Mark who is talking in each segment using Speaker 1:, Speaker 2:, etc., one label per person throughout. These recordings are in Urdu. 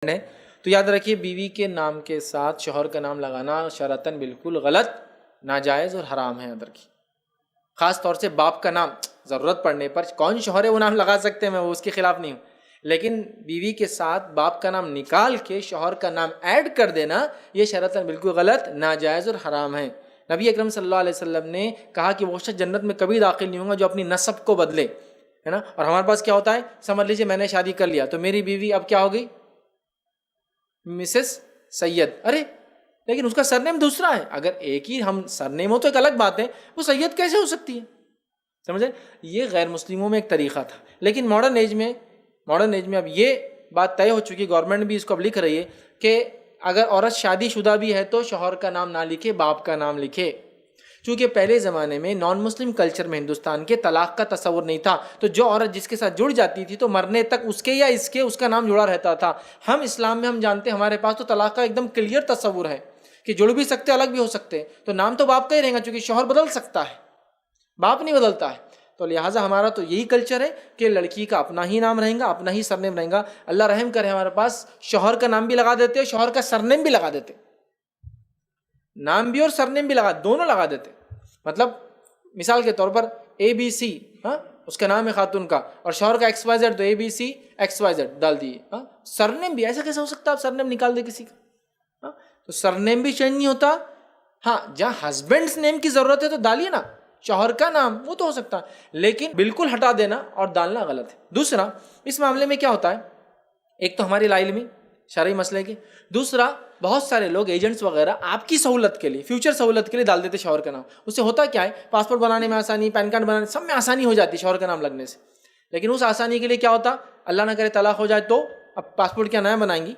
Speaker 1: ہے تو یاد رکھیے بیوی کے نام کے ساتھ شوہر کا نام لگانا شرعاً بالکل غلط، ناجائز اور حرام ہے۔ یاد رکھیے خاص طور سے باپ کا نام ضرورت پڑنے پر، کون شوہر ہے وہ نام لگا سکتے ہیں، میں وہ اس کے خلاف نہیں ہوں، لیکن بیوی کے ساتھ باپ کا نام نکال کے شوہر کا نام ایڈ کر دینا یہ شرعاً بالکل غلط، ناجائز اور حرام ہے۔ نبی اکرم صلی اللہ علیہ وسلم نے کہا کہ وہ شخص جنت میں کبھی داخل نہیں ہوگا جو اپنی نسب کو بدلے، ہے نا۔ اور ہمارے پاس کیا ہوتا ہے، سمجھ لیجیے میں نے شادی کر لیا تو میری بیوی اب کیا ہو گئی، مسز سید، ارے لیکن اس کا سرنیم دوسرا ہے۔ اگر ایک ہی ہم سرنیم ہو تو ایک الگ بات ہے، وہ سید کیسے ہو سکتی ہے، سمجھے؟ یہ غیر مسلموں میں ایک طریقہ تھا، لیکن ماڈرن ایج میں اب یہ بات طے ہو چکی، گورنمنٹ بھی اس کو اب لکھ رہی ہے کہ اگر عورت شادی شدہ بھی ہے تو شوہر کا نام نہ لکھے، باپ کا نام لکھے۔ چونکہ پہلے زمانے میں نان مسلم کلچر میں ہندوستان کے طلاق کا تصور نہیں تھا، تو جو عورت جس کے ساتھ جڑ جاتی تھی تو مرنے تک اس کے یا اس کا نام جڑا رہتا تھا۔ ہم اسلام میں ہم جانتے ہیں، ہمارے پاس تو طلاق کا ایک دم کلیئر تصور ہے کہ جڑ بھی سکتے الگ بھی ہو سکتے، تو نام تو باپ کا ہی رہے گا، چونکہ شوہر بدل سکتا ہے، باپ نہیں بدلتا ہے۔ تو لہٰذا ہمارا تو یہی کلچر ہے کہ لڑکی کا اپنا ہی نام رہے گا، اپنا ہی سرنیم رہے گا۔ اللہ رحم کرے، ہمارے پاس شوہر کا نام بھی لگا دیتے، شوہر کا سرنیم بھی لگا دیتے، نام بھی اور سرنیم بھی دونوں لگا دیتے۔ مطلب مثال کے طور پر ABC، اس کا نام ہے خاتون کا، اور شوہر کا XYZ، تو ABC XYZ ڈال دیے، سرنیم بھی ایسا کیسے ہو سکتا ہے؟ آپ سرنیم نکال دے کسی کا، تو سرنیم بھی چینج نہیں ہوتا۔ ہاں جہاں ہسبینڈس نیم کی ضرورت ہے تو ڈالیے نا شوہر کا نام، وہ تو ہو سکتا ہے، لیکن بالکل ہٹا دینا اور ڈالنا غلط ہے۔ دوسرا اس معاملے میں کیا ہوتا ہے، ایک تو ہماری لا علمی شرعی مسئلے کی، دوسرا بہت سارے لوگ ایجنٹس وغیرہ آپ کی سہولت کے لیے، فیوچر سہولت کے لیے ڈال دیتے شوہر کا نام۔ اس سے ہوتا کیا ہے، پاسپورٹ بنانے میں آسانی، پین کارڈ بنانے سب میں آسانی ہو جاتی ہے شوہر کا نام لگنے سے، لیکن اس آسانی کے لیے کیا ہوتا، اللہ نہ کرے طلاق ہو جائے تو اب پاسپورٹ کیا نیا بنائیں گی،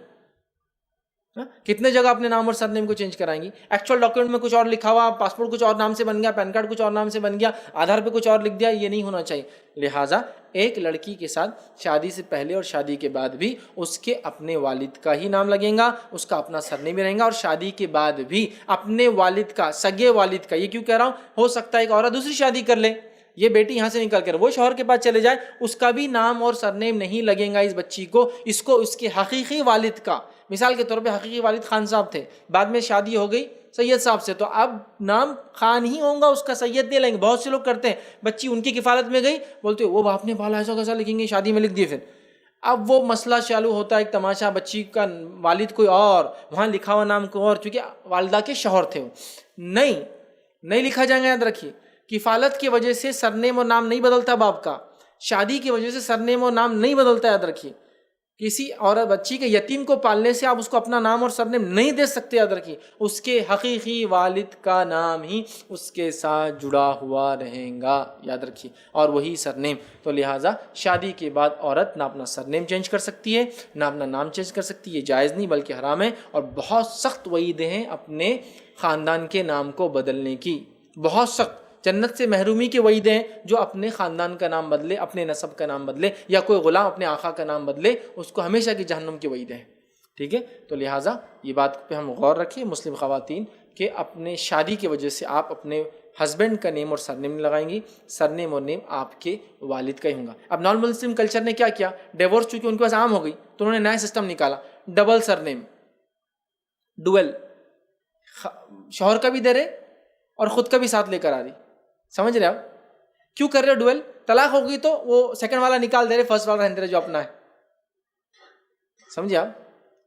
Speaker 1: کتنے جگہ اپنے نام اور سرنیم کو چینج کرائیں گی، ایکچوئل ڈاکیومنٹ میں کچھ اور لکھا ہوا، پاسپورٹ کچھ اور نام سے بن گیا، پین کارڈ کچھ اور نام سے بن گیا، آدھار پہ کچھ اور لکھ دیا، یہ نہیں ہونا چاہیے۔ لہٰذا ایک لڑکی کے ساتھ شادی سے پہلے اور شادی کے بعد بھی اس کے اپنے والد کا ہی نام لگے گا، اس کا اپنا سرنیم بھی رہے گا، اور شادی کے بعد بھی اپنے والد کا، سگے والد کا۔ یہ کیوں کہہ رہا ہوں، ہو سکتا ہے ایک عورت دوسری شادی کر لے، یہ بیٹی یہاں سے نکل کر وہ شوہر کے پاس چلے جائے، اس کا بھی نام اور سرنیم نہیں لگے گا اس بچی کو، اس کے حقیقی والد کا۔ مثال کے طور پہ حقیقی والد خان صاحب تھے، بعد میں شادی ہو گئی سید صاحب سے، تو اب نام خان ہی ہوگا، اس کا سید نہیں لیں گے۔ بہت سے لوگ کرتے ہیں، بچی ان کی کفالت میں گئی، بولتے وہ باپ نے پالا، ایسا کیسا لکھیں گے، شادی میں لکھ دیے۔ پھر اب وہ مسئلہ چالو ہوتا ہے، ایک تماشا، بچی کا والد کوئی اور، وہاں لکھا ہوا نام کوئی اور، چونکہ والدہ کے شوہر تھے وہ، نہیں لکھا جائے گا۔ یاد رکھیے کفالت کی وجہ سے سرنیم اور نام نہیں بدلتا باپ کا، شادی کی وجہ سے سرنیم اور نام نہیں بدلتا۔ یاد رکھیے کسی عورت بچی کے یتیم کو پالنے سے آپ اس کو اپنا نام اور سرنیم نہیں دے سکتے۔ یاد رکھیے اس کے حقیقی والد کا نام ہی اس کے ساتھ جڑا ہوا رہے گا، یاد رکھیے، اور وہی سرنیم۔ تو لہٰذا شادی کے بعد عورت نہ اپنا سرنیم چینج کر سکتی ہے، نہ اپنا نام چینج کر سکتی ہے، یہ جائز نہیں بلکہ حرام ہے، اور بہت سخت وعیدیں ہیں اپنے خاندان کے نام کو بدلنے کی، بہت سخت، جنت سے محرومی کی وعیدیں ہیں جو اپنے خاندان کا نام بدلے، اپنے نسب کا نام بدلے، یا کوئی غلام اپنے آقا کا نام بدلے، اس کو ہمیشہ کی جہنم کی وعیدیں ہیں، ٹھیک ہے۔ تو لہٰذا یہ بات پہ ہم غور رکھیں مسلم خواتین کہ اپنے شادی کی وجہ سے آپ اپنے ہسبینڈ کا نیم اور سرنیم لگائیں گی، سرنیم اور نیم آپ کے والد کا ہی ہوگا۔ اب نان مسلم کلچر نے کیا کیا، ڈیورس چونکہ ان کے پاس عام ہو گئی تو انہوں نے نیا سسٹم نکالا، ڈبل سرنیم، ڈویل، شوہر کا بھی دے رہے اور خود کا بھی ساتھ لے کر آ رہی۔ سمجھ رہے آپ کیوں کر رہے ڈویل؟ طلاق ہو گئی تو وہ سیکنڈ والا نکال دے رہے، فرسٹ والا رہنے دے رہے جو اپنا ہے، سمجھے آپ؟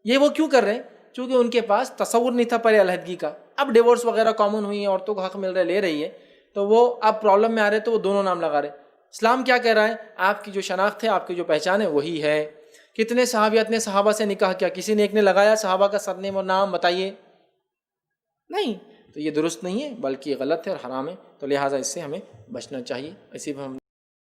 Speaker 1: یہ وہ کیوں کر رہے ہیں؟ چونکہ ان کے پاس تصور نہیں تھا پہلے علیحدگی کا، اب ڈیورس وغیرہ کامن ہوئی ہیں، عورتوں کو حق مل رہا ہے، لے رہی ہے، تو وہ اب پرابلم میں آ رہے تو وہ دونوں نام لگا رہے۔ اسلام کیا کہہ رہا ہے، آپ کی جو شناخت ہے، آپ کی جو پہچان ہے وہی ہے۔ کتنے صحابیات نے صحابہ سے نکاح کیا، کسی نے ایک نے لگایا صحابہ کا سرنیم اور نام، بتائیے؟ نہیں، تو یہ درست نہیں ہے بلکہ یہ غلط ہے اور حرام ہے، تو لہٰذا اس سے ہمیں بچنا چاہیے۔ اسی پر ہم